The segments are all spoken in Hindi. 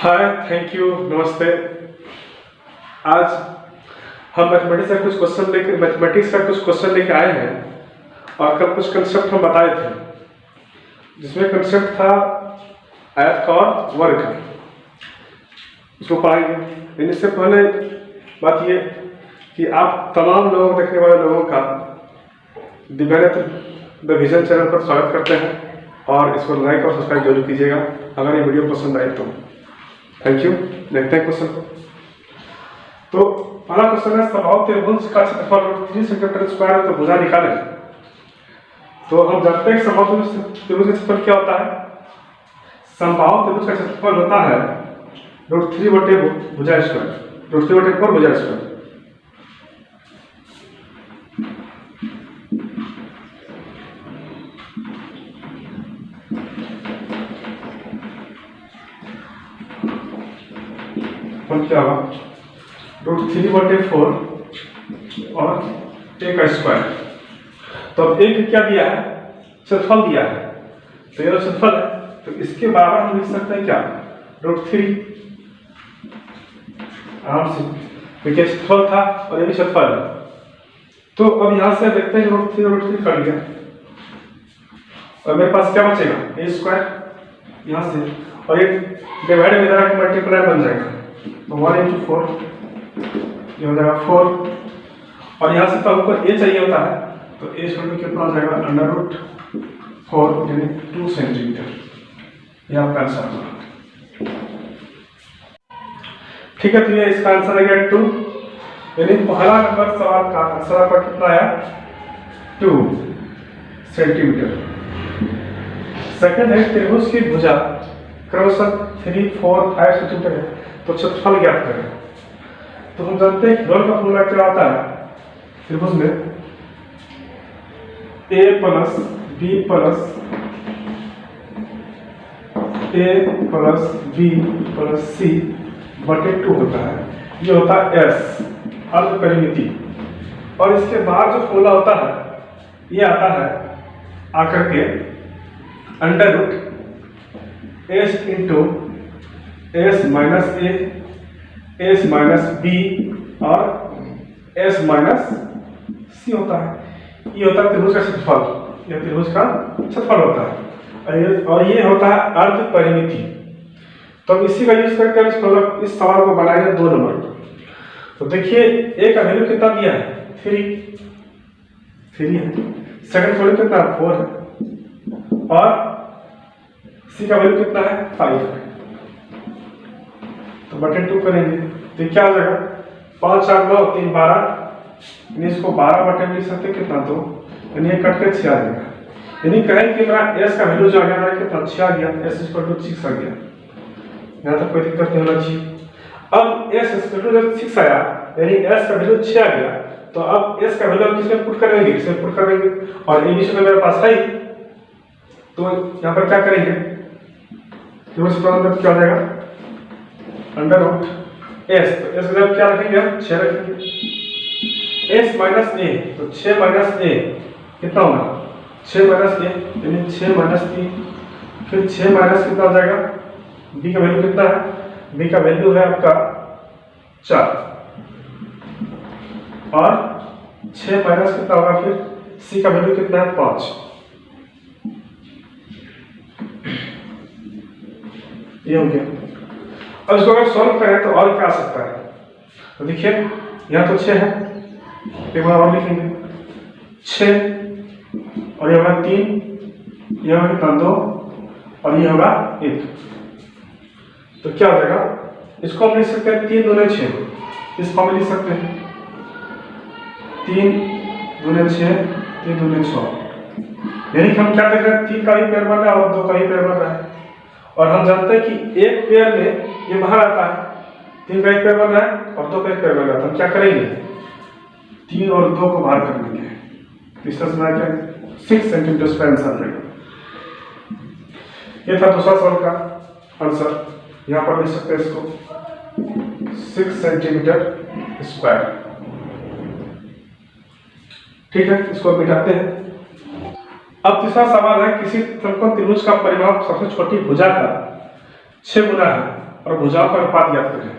हाय, थैंक यू, नमस्ते। आज हम मैथमेटिक्स का कुछ क्वेश्चन लेके आए हैं और कल कुछ कंसेप्ट हम बताए थे, जिसमें कंसेप्ट था आयत का और वर्ग का। उसको पढ़ाएंगे। लेकिन इससे पहले बात ये कि आप तमाम लोग देखने वाले लोगों का दिव्यानंद द विजन चैनल पर स्वागत करते हैं और इसको लाइक और सब्सक्राइब जरूर कीजिएगा अगर ये वीडियो पसंद आए तो। Thank you. देखते हैं क्वेश्चन को। तो पहला क्वेश्चन है, समबाहु त्रिभुज का क्षेत्रफल 3 सेंटीमीटर स्क्वायर है तो भुजा निकालें। तो हम जानते हैं समबाहु त्रिभुज का क्षेत्रफल क्या होता है। समबाहु त्रिभुज का क्षेत्रफल होता है √3 भुजा स्क्वायर, √3/4 भुजा स्क्वायर। क्या होगा √3/4 और a का स्क्वायर। तो अब एक क्या दिया है, क्षेत्रफल दिया है, तो ये क्षेत्रफल है, तो इसके बराबर हम लिख सकते हैं क्या, √3। आराम से देखिए, क्षेत्रफल था और ये भी क्षेत्रफल है। तो अब यहां से देखते हैं √3 कर लिया और मेरे पास क्या बचेगा, a स्क्वायर यहां से, और ये डिवाइड में इधर आके मल्टीप्लाई बन जाएगा, तो 1 × 4 ये हो जाएगा 4। और यहाँ से तो हमको a चाहिए होता है, तो a स्क्वायर कितना हो जाएगा, √4 यानी 2 सेंटीमीटर। ये आपका आंसर होगा। ठीक है, तो ये इसका आंसर आ गया 2, यानी पहला नंबर सवाल का आंसर आपका कितना आया, 2 सेंटीमीटर। सेकंड है, त्रिभुज की भुजा क्रमशः 3, 4, 5 सेंटीमीटर है, तो क्षेत्रफल ज्ञात करें। तो हम जानते हैं ढोल का फॉर्मूला क्या होता है त्रिभुज में, a + b + c बटे 2 होता है। ये होता है s, अर्ध परिमिति। और इसके बाद जो फॉर्मूला होता है ये आता है आकर के √s × s - a, s - b और s - c होता है। ये होता है त्रिभुज का क्षेत्रफल, यह त्रिभुज का क्षेत्रफल होता है और ये होता है अर्ध परिमिति। तो अब इसी का यूज करके हम इस सवाल को बनाएंगे 2 नंबर। तो देखिए a का वैल्यू कितना दिया है, 3 है। सेकंड वैल्यू कितना है, 4 है। और c का वैल्यू कितना है, 5 है। तो बटे 2 करेंगे तो क्या हो जाएगा, 5, 4, 9, 3, 12, यानी इसको 12 बटे लिख सकते कितना, 2, यानी ये कट के 6 आ जाएगा। यानी कहें कि मेरा s का वैल्यू जो आ गया, मेरा कितना 6 आ गया, s = 6 आ गया। यहाँ तक कोई दिक्कत नहीं होना चाहिए। अब s = 6 आया, यानी s का वैल्यू 6 आ गया, तो अब s का वैल्यू किसमें पुट करेंगे, इसमें पुट करेंगे। और a b मेरे पास है, तो यहाँ पर क्या करेंगे, तो क्या हो जाएगा, √s, तो s का क्या रखेंगे, हम 6 रखेंगे। s - a, तो 6 - a कितना होगा, 6 - a यानी 6 - 3, फिर 6 - कितना हो जाएगा, b का वैल्यू कितना है, b का वैल्यू है आपका 4, और 6 - कितना होगा, फिर c का वैल्यू कितना है, 5। ये हो गया। अब इसको अगर सॉल्व करें तो और क्या आ सकता है, तो देखिए यहाँ तो 6 है, एक बार और लिखेंगे 6, और ये होगा 3, ये होगा कितना, 2, और ये होगा 1। तो क्या हो जाएगा, इसको हम लिख सकते हैं 3 दूने 6, इस फॉर्म में लिख सकते हैं 3 दूने 6, 3 दूने 6। यानी कि हम क्या देख रहे हैं, 3 का ही पेयर बन रहा है और 2 का ही पेयर बन रहा है। और हम जानते हैं कि एक पेयर में ये बाहर आता है, 3 का एक पेयर बन रहा है और 2 का एक पेयर बन रहा है, तो हम क्या करेंगे, 3 और 2 को बाहर कर देंगे। तो इस तरह से क्या 6 सेंटीमीटर स्क्वायर आंसर रहेगा। ये था दूसरा सवाल का आंसर, यहाँ पर लिख सकते हैं इसको 6 सेंटीमीटर स्क्वायर। ठीक है, इसको मिटाते हैं। अब तीसरा सवाल है, किसी समकोण त्रिभुज का परिमाप सबसे छोटी भुजा का 6 गुना है और भुजाओं का अनुपात ज्ञात करें।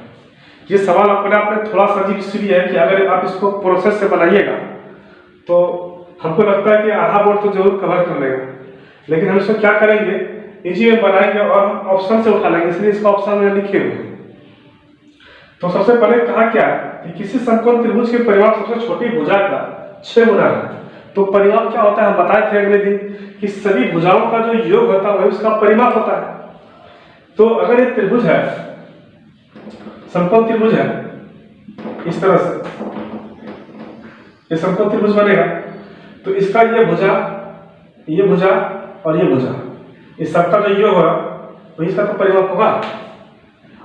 ये सवाल अपने आप में थोड़ा सा अजीब इसलिए है कि अगर आप इसको प्रोसेस से बनाइएगा तो हमको लगता है कि आधा बोर्ड तो जरूर कवर कर लेगा, लेकिन हम इसको क्या करेंगे, इजी में बनाएंगे और ऑप्शन से उठा लेंगे, इसलिए इसका ऑप्शन में लिखे हुए हैं। तो सबसे पहले कहा क्या है कि किसी समकोण त्रिभुज के परिमाप सबसे छोटी भुजा का 6 गुना है। तो परिमाप क्या होता है, हम बताए थे अगले दिन कि सभी भुजाओं का जो योग होता है वही उसका परिमाप होता है। तो अगर ये त्रिभुज है, समकोण त्रिभुज है, इस तरह से ये समकोण त्रिभुज बनेगा, तो इसका ये भुजा और ये भुजा, इस सबका जो योग होगा वही इसका तो परिमाप होगा।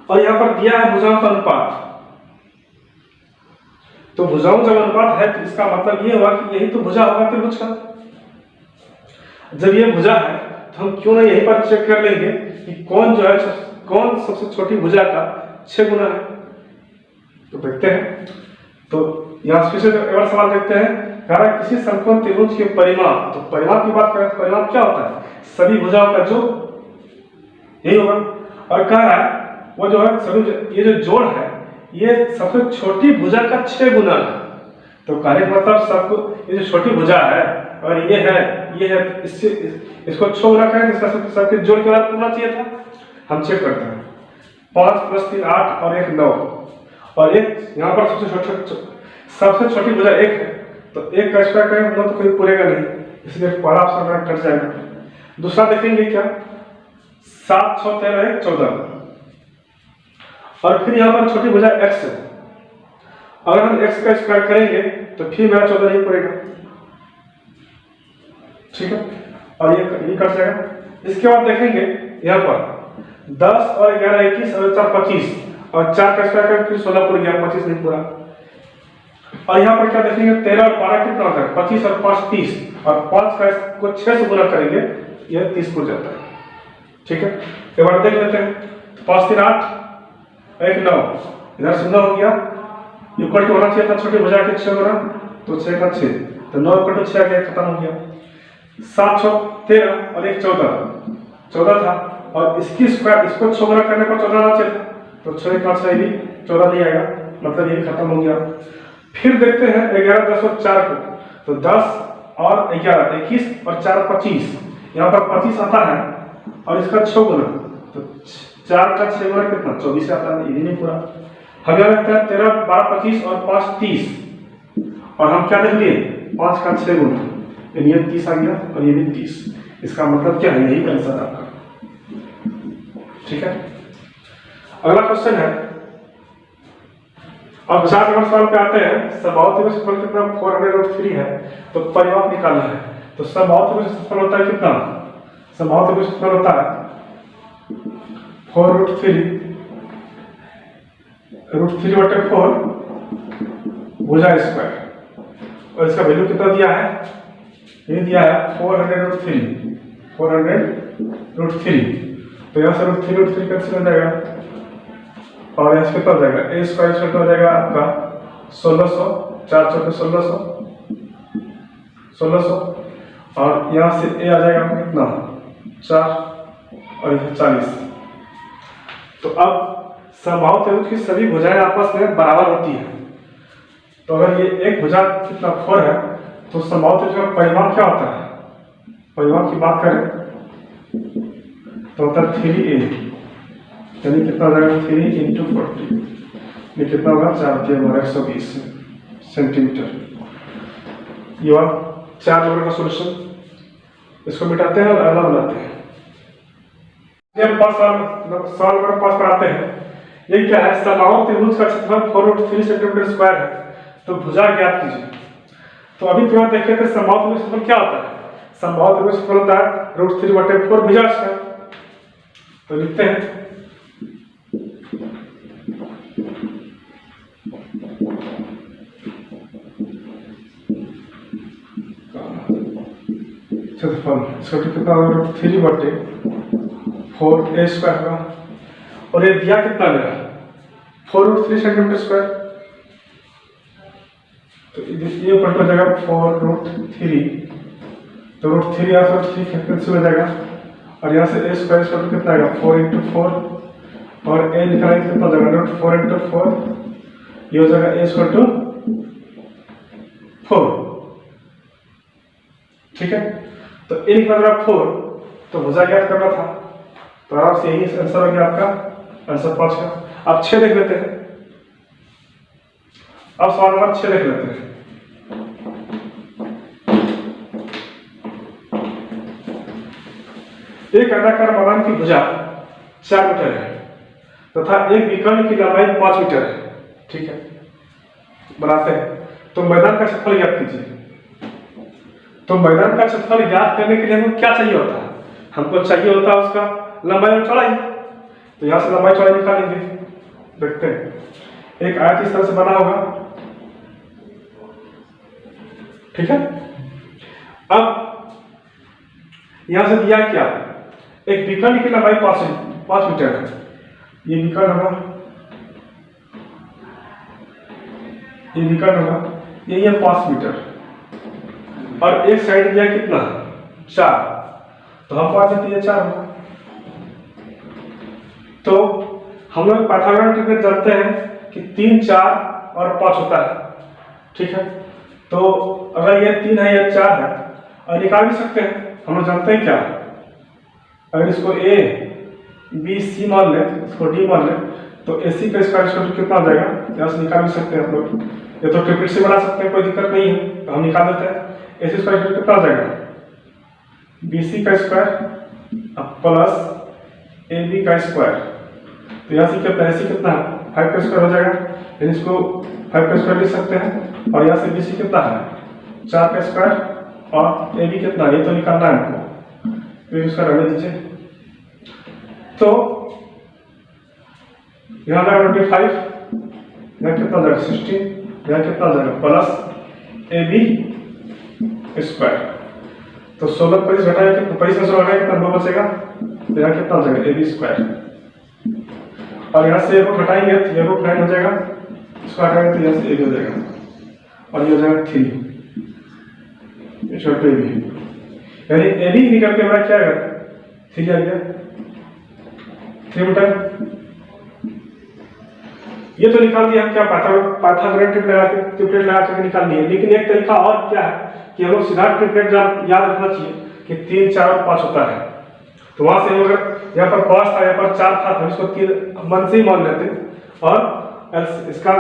और यहाँ पर दिया है भुजाओं का अनुपात, तो भुजाओं जब अनुपात है तो इसका मतलब ये हुआ कि यही तो भुजा होगा त्रिभुज का। जब ये भुजा है तो हम क्यों ना यहीं पर चेक कर लेंगे कि कौन जो है कौन सबसे छोटी भुजा का 6 गुना है। तो देखते हैं, तो यहाँ फिर से एक बार सवाल देखते हैं, कह रहा है किसी समकोण त्रिभुज के परिमाप, तो परिमाप की बात करें तो परिमाप क्या होता है, सभी भुजाओं का जोड़, यही होगा। और कह रहा है वो जो है सभी ये जो जोड़ है ये सबसे छोटी भुजा का 6 गुना है। तो कहने का मतलब सबको ये जो छोटी भुजा है और ये है इससे इसको 6 गुना करें, इसका सबके जोड़ के बाद पूरा चाहिए था। हम चेक करते हैं, 5 + 3 8 और 1 9, और एक यहाँ पर सबसे छोटी भुजा 1 है, तो 1 का स्क्वायर करें तो कोई पूरेगा नहीं, इसलिए पहला ऑप्शन कट जाएगा। दूसरा देखेंगे क्या, 7 6 13 1 14, और फिर यहाँ पर छोटी भुजा x है, अगर हम x का स्क्वायर करेंगे तो फिर मेरा 14 नहीं पड़ेगा, ठीक है, और ये कट जाएगा। इसके बाद देखेंगे यहाँ पर 10 और 11 21 और 4 25, और 4 का स्क्वायर करें फिर 16 पूरा गया, 25 नहीं पूरा। और यहाँ पर क्या देखेंगे, 13 और 12 कितना होता है, 25 और 5 30, और 5 का को 6 से गुना करेंगे यह 30 पूरा जाता है, ठीक है। एक बार देख लेते हैं, 5 3 8 1 9, इधर से 9 हो गया, इक्वल टू होना चाहिए था छोटी भुजा के 6 गुना, तो 6 का 6, तो 9 इक्वल टू 6 आ गया, खत्म हो गया। 7 6 13 और 1 14 था, और इसकी स्क्वायर इसको 6 गुना करने पर 14 आना चाहिए था, तो 6 का 6 भी 14 नहीं आएगा, मतलब ये भी खत्म हो गया। फिर देखते हैं 11 10 और 4 को, तो 10 और 11 21 और 4 25, यहाँ पर 25 आता है और इसका 6 गुना, तो 4 का 6 गुना कितना 24 आता है, ये भी नहीं पूरा। हम यहाँ देखते हैं 13 12 25 और 5 30, और हम क्या देख लिए 5 का 6 गुना, ये 30 आ गया और ये भी 30, इसका मतलब क्या है, यही आंसर आपका, ठीक है। अगला क्वेश्चन है, अब 4 नंबर सवाल पे आते हैं, समबाहु त्रिभुज का क्षेत्रफल कितना 403 है, तो परिमाप निकालना है। तो समबाहु त्रिभुज का क्षेत्रफल होता है कितना, समबाहु त्रिभुज का क्षेत्रफल होता है 4√3/4 भुजा स्क्वायर, और इसका वैल्यू कितना दिया है, ये दिया है 400√3, तो यहाँ से √3 कैंसिल हो जाएगा, और यहाँ से कितना हो जाएगा, a स्क्वायर हो जाएगा आपका 1600, 4 चौके 1600, और यहाँ से a आ जाएगा आपका कितना 4 और इधर 40। तो अब समबाहु त्रिभुज की सभी भुजाएं आपस में बराबर होती हैं, तो अगर ये एक भुजा कितना 4 है, तो समबाहु त्रिभुज का परिमाप क्या होता है, परिमाप की बात करें तो होता है 3a, यानी कितना हो जाएगा 3 × 40, ये कितना होगा 4 के 120 सेंटीमीटर। ये 4 नंबर का सॉल्यूशन, इसको मिटाते हैं और अगला बनाते हैं। हम सवाल नंबर 5 पर आते हैं, ये क्या है, समबाहु त्रिभुज का क्षेत्रफल 4√3 सेंटीमीटर स्क्वायर है, तो भुजा ज्ञात कीजिए। तो अभी तुरंत देखे थे समबाहु त्रिभुज का क्षेत्रफल क्या होता है, समबाहु त्रिभुज का क्षेत्रफल होता है √3/4 भुजा स्क्वायर। तो लिखते हैं क्षेत्रफल, इसका कितना होगा 3/4 a स्क्वायर होगा, और ये दिया कितना मेरा 4√3 सेंटीमीटर स्क्वायर, तो ये ऊपर हो जाएगा 4√3, तो √3 यहाँ से 3 कैंसिल हो जाएगा, और यहाँ से a स्क्वायर कितना आएगा 4 × 4, और ए निकालेंगे कितना हो जाएगा, रूट 4 इंटू 4, ये हो जाएगा ए इक्वल टू 4। ठीक है, तो ए निकल रहा 4, तो भुजा ज्ञात करना था, तो आराम से यही आंसर हो गया आपका आंसर 5 का। अब 6 देख लेते हैं। अब सवाल नंबर 6 देख लेते हैं। एक अंडाकार मैदान की भुजा 4 मीटर है तथा एक विकर्ण की लंबाई 5 मीटर है। ठीक है, बनाते हैं। तो मैदान का क्षेत्रफल ज्ञात कीजिए। तो मैदान का क्षेत्रफल ज्ञात करने के लिए हमको क्या चाहिए होता है? हमको चाहिए होता है उसका लंबाई और चौड़ाई। तो यहां से लंबाई चौड़ाई निकालेंगे। देखते हैं, एक आयत इस तरह से बना होगा। ठीक है, अब यहां से दिया क्या, एक विकर्ण की लंबाई 5 मीटर है। ये विकर्ण होगा, ये विकर्ण होगा, ये 5 मीटर और एक साइड दिया कितना 4, तो हम पास ये 4 होगा। तो हम लोग पाइथागोरस ट्रिपलेट जानते हैं कि 3, 4 और 5 होता है। ठीक है, तो अगर ये 3 है, ये 4 है और निकाल भी सकते हैं। हम लोग जानते हैं क्या, अगर इसको ए बी सी मान लें, इसको डी मान लें, तो ए सी का स्क्वायर कितना हो जाएगा, यहाँ से निकाल भी सकते हैं आप लोग। ये तो ट्रिपलेट से बना सकते हैं, कोई दिक्कत नहीं है, तो हम निकाल देते हैं। ए सी स्क्वायर कितना हो जाएगा, बी सी का स्क्वायर प्लस ए बी का स्क्वायर। तो यहाँ से कितना है, कितना है 5 का स्क्वायर हो जाएगा, यानी इसको 5 का स्क्वायर लिख सकते हैं। और यहाँ से बी सी कितना है 4 का स्क्वायर और ए बी कितना है, ये तो निकालना है हमको, इसका रहने दीजिए। तो यहाँ जाएगा 25, यहाँ कितना जाएगा 16, यहाँ कितना जाएगा प्लस ए बी स्क्वायर। तो 16 25 घटाएगा कितना, 25 में 16 घटाएगा कितना 2 बचेगा, तो यहाँ कितना हो जाएगा ए बी स्क्वायर। और यहाँ से रूट हटाएंगे तो ये रूट 9 हो जाएगा, इसको हटाएंगे तो यहाँ से ए बी हो जाएगा और ये हो जाएगा 3 छोटे बी, यानी ए बी निकल के हमारा क्या है 3 आ गया, 3 मीटर। ये तो निकाल दिया हम क्या, पाइथागोरस ट्रिपलेट लगा के निकाल लिए। लेकिन एक तरीका और क्या है कि हम लोग सीधा ट्रिपलेट याद रखना चाहिए कि 3, 4 और 5 होता है। तो वहां से अगर यहाँ पर 5 था, यहाँ पर 4 था, तो इसको 3 मन से ही मान लेते और इसका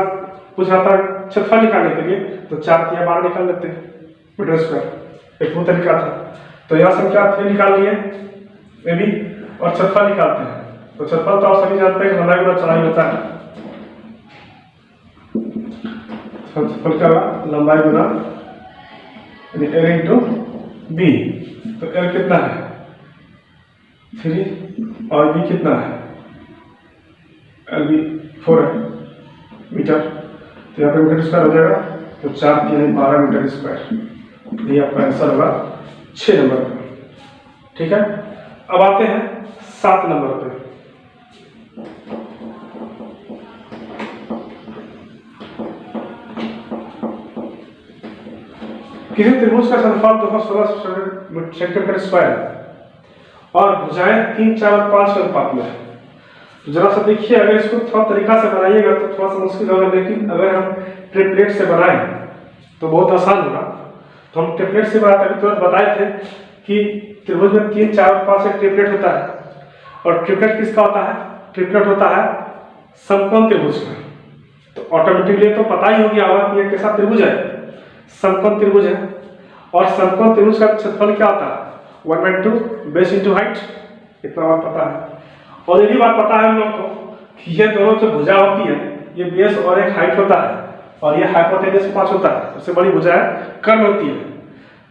कुछ रहा था क्षेत्रफल निकालने के लिए, तो 4 3 12 निकाल लेते मीटर स्क्वायर। एक वो तरीका था। तो यहाँ से क्या 3 निकाल लिए ए बी और क्षेत्रफल निकालते हैं। तो क्षेत्रफल तो आप सभी जानते हैं लंबाई गुना चौड़ाई होता है। क्षेत्रफल क्या होगा, लंबाई गुना एल इंटू बी। तो एल कितना है 3 और बी कितना है, एल बी 4 है मीटर। तो यहाँ पे मीटर स्क्वायर हो जाएगा, तो 4 3 12 मीटर स्क्वायर। ये आपका आंसर होगा 6 नंबर का। ठीक है, अब आते हैं 7 नंबर पे। किसी त्रिभुज का क्षेत्रफल 216 सेंटीमीटर स्क्वायर और भुजाएं 3, 4 और 5 के अनुपात में है। तो जरा सा देखिए, अगर इसको थोड़ा तरीका से बनाइएगा तो थोड़ा सा मुश्किल होगा, लेकिन अगर हम ट्रिपलेट से बनाएं तो बहुत आसान होगा। तो हम ट्रिपलेट से बनाते हैं, तुरंत बताए थे कि त्रिभुज में 3, 4 और 5 एक ट्रिपलेट होता है। और ट्रिपलेट किसका होता है, ट्रिपलेट होता है समकोण त्रिभुज का। तो ऑटोमेटिकली तो पता ही हो गया होगा कि ये कैसा त्रिभुज है, समकोण त्रिभुज है। और समकोण त्रिभुज का क्षेत्रफल क्या होता है 1/2 बेस इंटू हाइट, इतना बात पता है। और ये भी बात पता है हम लोग को कि ये दोनों जो भुजा होती है, ये बेस और एक हाइट होता है और ये हाइपोटेनस 5 होता है। सबसे बड़ी भुजा है कर्ण होती है।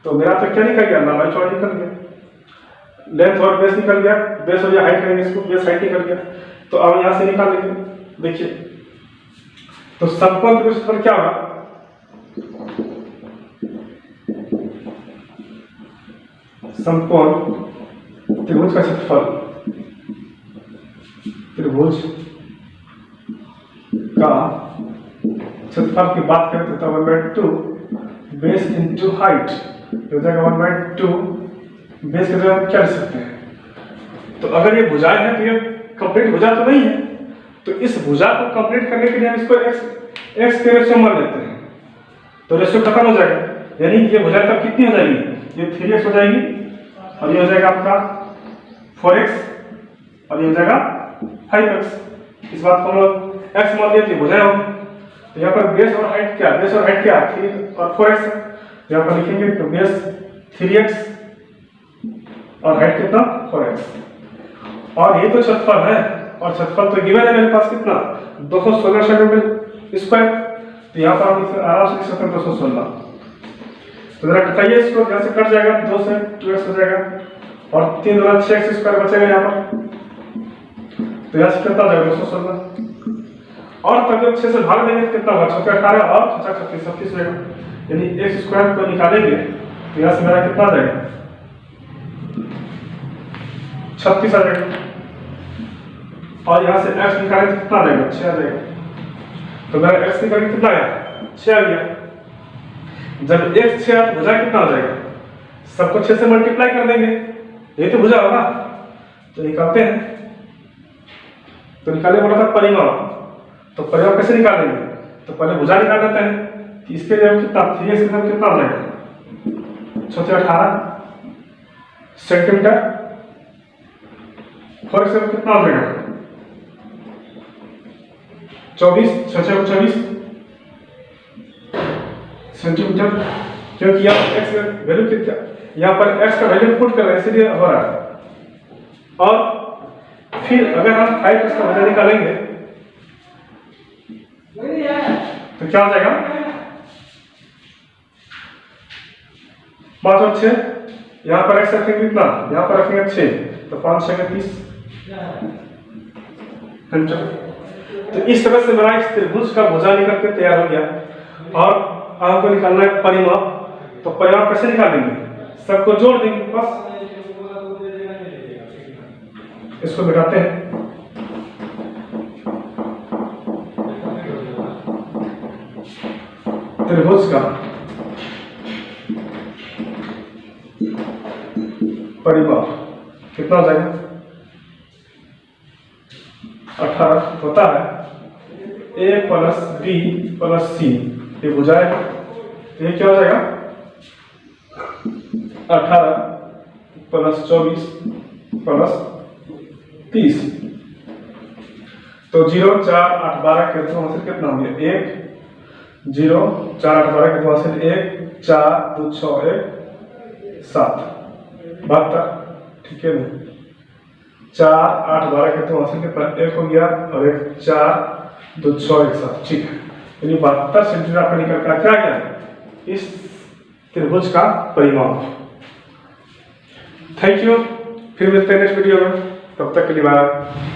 तो मेरा तो क्या निकल गया, लंबाई चौड़ाई निकल गया, लेंथ और बेस निकल गया, बेस और हाइट करेंगे इसको, बेस हाइट निकल गया। तो अब यहाँ से निकालेंगे, देखिए तो समकोण त्रिभुज पर क्या होगा, समकोण त्रिभुज का क्षेत्रफल, त्रिभुज का क्षेत्रफल की बात करें तो 1/2 बेस इंटू हाइट हो जाएगा 1/2 बेस के जगह क्या लिख सकते हैं। तो अगर ये भुजाएं हैं तो ये कंप्लीट भुजा तो नहीं है, तो इस भुजा को कंप्लीट करने के लिए हम इसको x के रेशियो मान लेते हैं, तो रेशियो खत्म हो जाएगा, यानी ये भुजा तब कितनी हो जाएगी, ये 3x हो जाएगी और ये हो जाएगा आपका 4x और ये हो जाएगा 5x। इस बात को हम लोग x मान लिया, भुजाएं होगी। तो यहाँ पर बेस और हाइट क्या, बेस और हाइट क्या 3 और 4x है, यहाँ पर लिखेंगे तो बेस 3x और हाइट कितना 4x। और ये तो क्षेत्रफल है, और क्षेत्रफल तो गिवन है मेरे पास कितना 216 सेंटीमीटर स्क्वायर, तो यहाँ पर हम आराम से लिख सकते हैं 216। तो जरा कटाइए इसको, यहाँ से कट जाएगा 2 से 2x हो जाएगा और 3 दूना 6x स्क्वायर बचेगा यहाँ पर, तो यहाँ से कितना जाएगा 216। और तब जब 6 से भाग देंगे तो कितना होगा 18 और 36 36 रहेगा, यानी x स्क्वायर को निकालेंगे तो यहाँ से मेरा कितना आ जाएगा 36 आ जाएगा, और यहाँ से x निकालेंगे तो कितना आ जाएगा 6 आ जाएगा। तो मेरा x निकालेंगे कितना आया 6 आ गया। जब x 6 आया तो भुजा कितना हो जाएगा, सबको 6 से मल्टीप्लाई कर देंगे, यही तो भुजा होगा। तो निकालते हैं, तो निकालने बोला था परिमाप, तो परिमाप कैसे निकालेंगे, तो पहले भुजा निकाल लेते हैं कि इसके लिए हम कितना 3x के कितना हो जाएगा 18 सेंटीमीटर, 4x से कितना हो जाएगा 24 24 सेंटीमीटर, क्योंकि यहाँ x का वैल्यू कितना, यहाँ पर x का वैल्यू पुट कर रहे हैं इसलिए हो रहा है। और फिर अगर हम 5x का वैल्यू निकालेंगे तो क्या हो जाएगा 5 और 6, यहाँ पर x रखेंगे कितना, यहाँ पर रखेंगे 6, तो 5 6 30। तो इस तरह से मेरा इस त्रिभुज का भुजा निकल के तैयार हो गया। और आपको निकालना है परिमाप, तो परिमाप कैसे निकालेंगे, सबको जोड़ देंगे बस। इसको मिटाते हैं, त्रिभुज का परिमाप कितना हो जाएगा 18 होता है a plus b plus c, ये भुजाएं, ये क्या हो जाएगा 18 प्लस 24 प्लस 30, तो 0 4 8 12 के तो हासिल कितना हो गया 1 0 4 8 12 के तो हासिल 1 4 2 6 1 7 72, ठीक है नहीं 4 8 12 के तो हासिल कितना 1 हो गया और 1 4 2 6 1 7, ठीक है, यानी 72 सेंटीमीटर आपका निकल कर क्या गया इस त्रिभुज का परिमाप। थैंक यू, फिर मिलते हैं नेक्स्ट वीडियो में, तब तक के लिए बाय।